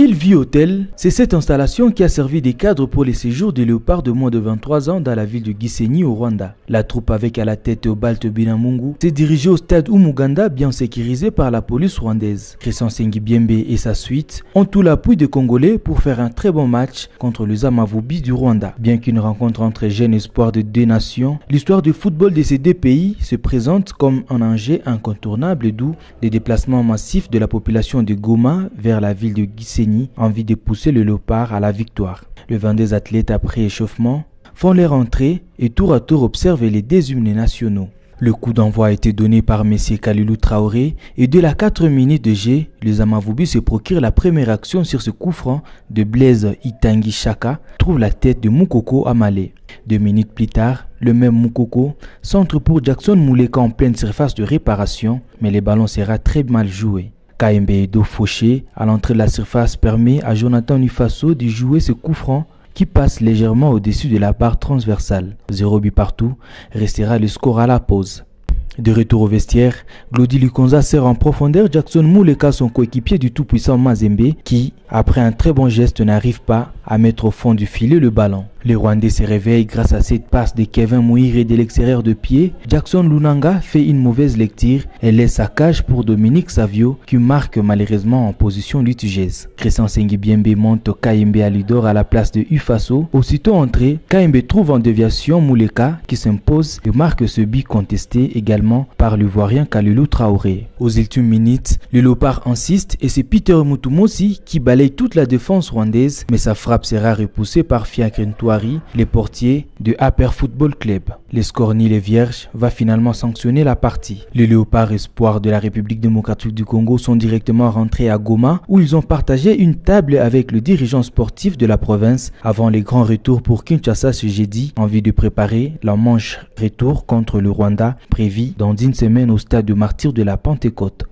Il Vit Hôtel, c'est cette installation qui a servi de cadre pour les séjours des léopards de moins de 23 ans dans la ville de Gisenyi au Rwanda. La troupe avec à la tête Théobald Binamungu s'est dirigée au stade Umuganda bien sécurisé par la police rwandaise. Christian Sengibiembe et sa suite ont tout l'appui des Congolais pour faire un très bon match contre les Amavubi du Rwanda. Bien qu'une rencontre entre jeunes espoirs de deux nations, l'histoire du football de ces deux pays se présente comme un enjeu incontournable, d'où les déplacements massifs de la population de Goma vers la ville de Gisenyi, envie de pousser le léopard à la victoire. Le 22 athlètes après échauffement font leur entrée et tour à tour observent les deux hymnes nationaux. Le coup d'envoi a été donné par M. Kalilou Traoré et dès la 4 minutes de jeu, les Amavubi se procurent la première action sur ce coup franc de Blaise Itangi Chaka trouve la tête de Moukoko Amale. 2 minutes plus tard, le même Moukoko centre pour Jackson Mouleka en pleine surface de réparation, mais le ballon sera très mal joué. KMB Edo Fauché à l'entrée de la surface permet à Jonathan Nufaso de jouer ce coup franc qui passe légèrement au-dessus de la barre transversale. 0 but partout, restera le score à la pause. De retour au vestiaire, Glody Lukonza sert en profondeur Jackson Mouleka, son coéquipier du tout-puissant Mazembe, qui, après un très bon geste, n'arrive pas à mettre au fond du filet le ballon. Les Rwandais se réveillent grâce à cette passe de Kevin Mouire de l'extérieur de pied. Jackson Lunanga fait une mauvaise lecture et laisse sa cage pour Dominique Savio qui marque malheureusement en position litigeuse. Christian Sengibiembe monte KMB Alidor à la place de Ufaso. Aussitôt entré, KMB trouve en déviation Mouleka qui s'impose et marque ce but contesté également par l'Ivoirien Kalilou Traoré. Aux ultimes minutes, le léopard insiste et c'est Peter Mutumosi qui balaye toute la défense rwandaise, mais sa frappe sera repoussée par Fiacre Ntwari, les portiers de Upper Football Club. Les score nul et vierge va finalement sanctionner la partie. Les léopards espoirs de la République démocratique du Congo sont directement rentrés à Goma où ils ont partagé une table avec le dirigeant sportif de la province avant les grands retours pour Kinshasa ce jeudi en vue de préparer la manche retour contre le Rwanda prévue dans une semaine au stade de Martyrs de la Pentecôte.